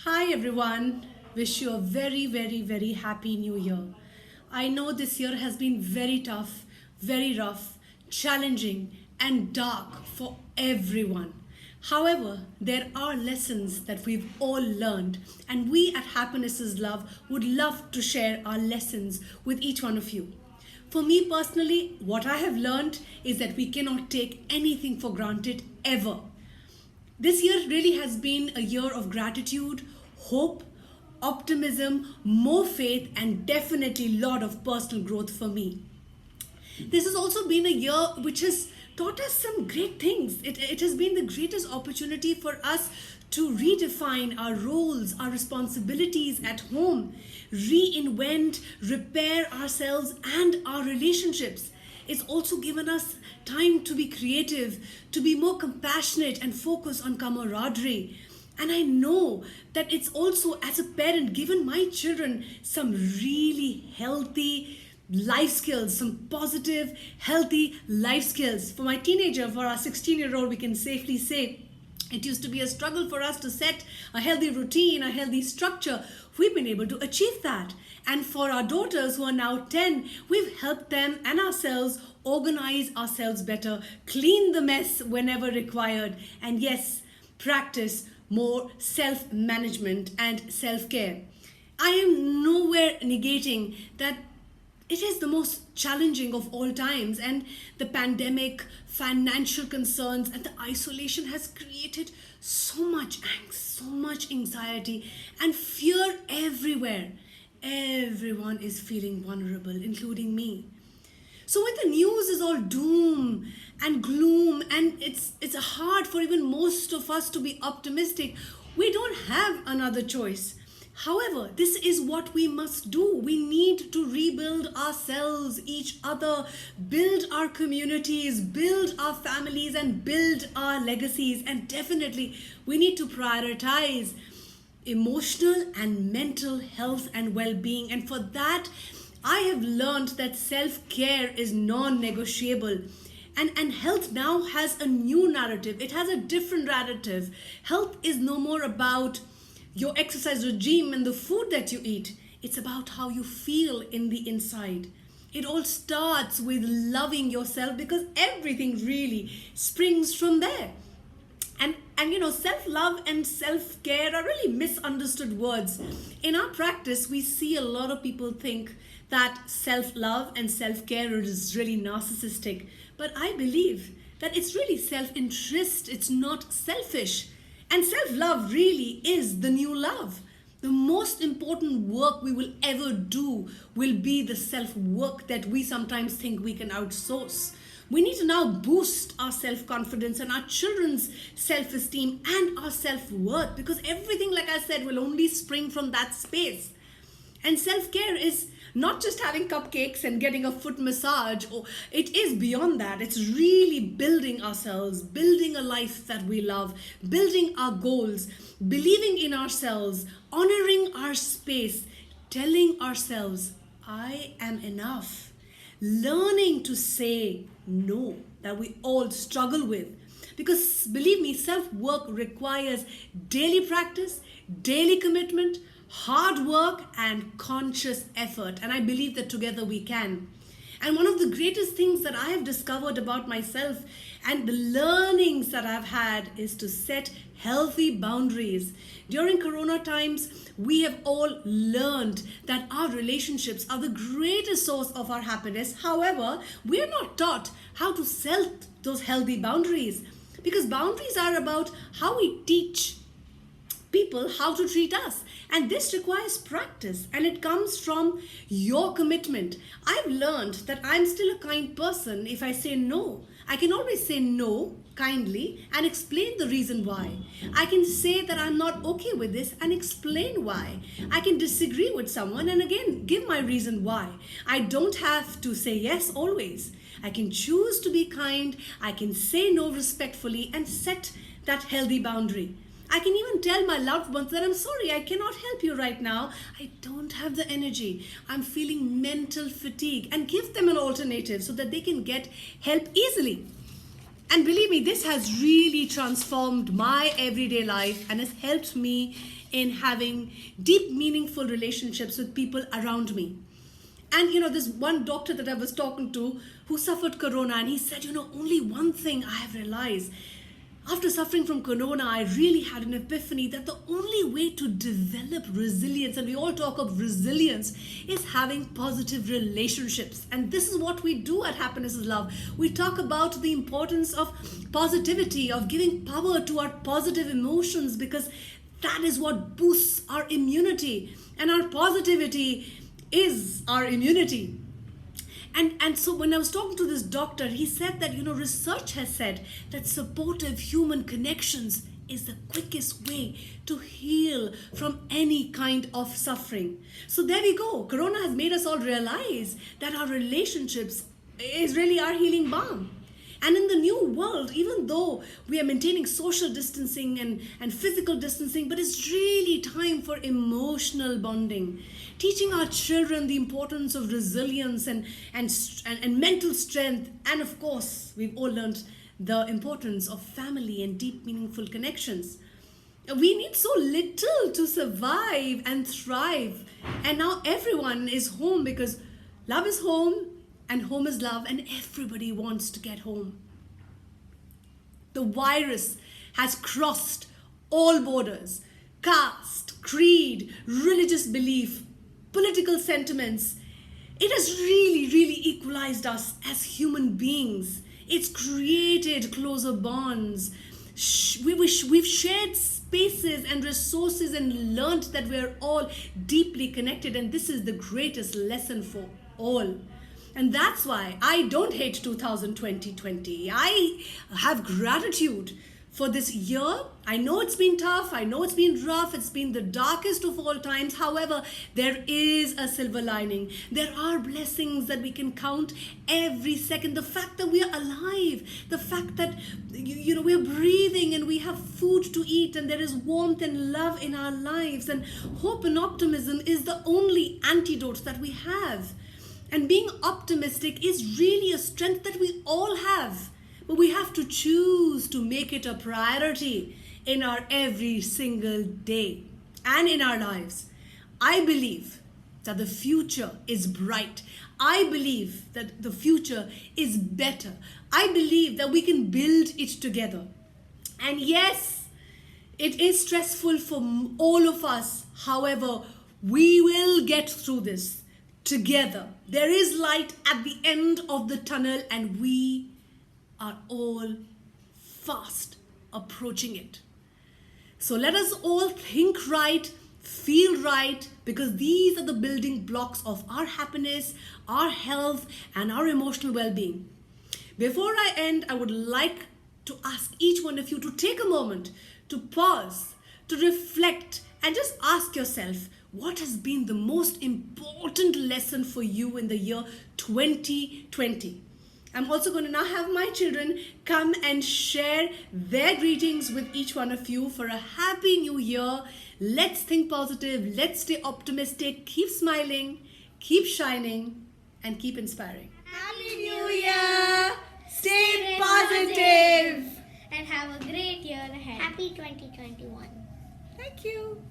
Hi everyone. Wish you a very happy new year. I know this year has been very tough, very rough, challenging, and dark for everyone. However, there are lessons that we've all learned, and we at Happiness is Love would love to share our lessons with each one of you. For me personally, what I have learned is that we cannot take anything for granted ever. This year really has been a year of gratitude, hope, optimism, more faith, and definitely a lot of personal growth for me. This has also been a year which has taught us some great things. It has been the greatest opportunity for us to redefine our roles, our responsibilities at home, reinvent, repair ourselves and our relationships. It's also given us time to be creative, to be more compassionate and focus on camaraderie. And I know that it's also, as a parent, given my children some really healthy life skills, some positive, healthy life skills. For my teenager, for our 16-year-old, we can safely say it used to be a struggle for us to set a healthy routine, a healthy structure. We've been able to achieve that. And for our daughters who are now 10, we've helped them and ourselves organize ourselves better, clean the mess whenever required, and yes, practice more self management and self care. I am nowhere negating that it is the most challenging of all times, and the pandemic, financial concerns, and the isolation has created so much angst, so much anxiety, and fear everywhere. Everyone is feeling vulnerable, including me. So when the news is all doom and gloom, and it's hard for even most of us to be optimistic, we don't have another choice. However, this is what we must do. We need to rebuild ourselves, each other, build our communities, build our families, and build our legacies. And definitely, we need to prioritize emotional and mental health and well-being. And for that, I have learned that self-care is non-negotiable. And health now has a new narrative. It has a different narrative. Health is no more about your exercise regime and the food that you eat. It's about how you feel in the inside. It all starts with loving yourself, because everything really springs from there. And self-love and self-care are really misunderstood words. In our practice, we see a lot of people think that self-love and self-care is really narcissistic. But I believe that it's really self-interest, it's not selfish. And self-love really is the new love. The most important work we will ever do will be the self-work that we sometimes think we can outsource. We need to now boost our self-confidence and our children's self-esteem and our self-worth, because everything, like I said, will only spring from that space. And self-care is not just having cupcakes and getting a foot massage, or it is beyond that. It's really building ourselves, building a life that we love, building our goals, believing in ourselves, honoring our space, telling ourselves, I am enough. Learning to say no, that we all struggle with. Because believe me, self-work requires daily practice, daily commitment, hard work, and conscious effort. And I believe that together we can. And one of the greatest things that I have discovered about myself and the learnings that I've had is to set healthy boundaries. During Corona times, we have all learned that our relationships are the greatest source of our happiness. However, we are not taught how to set those healthy boundaries, because boundaries are about how we teach people how to treat us, and this requires practice, and it comes from your commitment. I've learned that I'm still a kind person if I say no. I can always say no kindly and explain the reason why. I can say that I'm not okay with this and explain why. I can disagree with someone and again give my reason why. I don't have to say yes always. I can choose to be kind. I can say no respectfully and set that healthy boundary. I can even tell my loved ones that I'm sorry, I cannot help you right now. I don't have the energy. I'm feeling mental fatigue, and give them an alternative so that they can get help easily. And believe me, this has really transformed my everyday life and has helped me in having deep, meaningful relationships with people around me. And this one doctor that I was talking to who suffered corona, and he said, only one thing I have realized. After suffering from corona, I really had an epiphany that the only way to develop resilience, and we all talk of resilience, is having positive relationships. And this is what we do at Happiness is Love. We talk about the importance of positivity, of giving power to our positive emotions, because that is what boosts our immunity. And our positivity is our immunity. And so when I was talking to this doctor, he said that, research has said that supportive human connections is the quickest way to heal from any kind of suffering. So there we go. Corona has made us all realize that our relationships is really our healing balm. And in the new world, even though we are maintaining social distancing and physical distancing, but it's really time for emotional bonding. Teaching our children the importance of resilience and mental strength. And of course, we've all learned the importance of family and deep, meaningful connections. We need so little to survive and thrive. And now everyone is home because love is home. And home is love, and everybody wants to get home. The virus has crossed all borders: caste, creed, religious belief, political sentiments. It has really, really equalized us as human beings. It's created closer bonds. We've shared spaces and resources and learned that we're all deeply connected, and this is the greatest lesson for all. And that's why I don't hate 2020. I have gratitude for this year. I know it's been tough. I know it's been rough. It's been the darkest of all times. However, there is a silver lining. There are blessings that we can count every second. The fact that we are alive, the fact that we are breathing and we have food to eat, and there is warmth and love in our lives, and hope and optimism is the only antidote that we have. And being optimistic is really a strength that we all have. But we have to choose to make it a priority in our every single day and in our lives. I believe that the future is bright. I believe that the future is better. I believe that we can build it together. And yes, it is stressful for all of us. However, we will get through this together. There is light at the end of the tunnel, and we are all fast approaching it. So let us all think right, feel right, because these are the building blocks of our happiness, our health, and our emotional well-being. Before I end, I would like to ask each one of you to take a moment to pause, to reflect, and just ask yourself, what has been the most important lesson for you in the year 2020? I'm also going to now have my children come and share their greetings with each one of you for a happy new year. Let's think positive, let's stay optimistic, keep smiling, keep shining, and keep inspiring. Happy New Year! Stay positive! And have a great year ahead. Happy 2021. Thank you.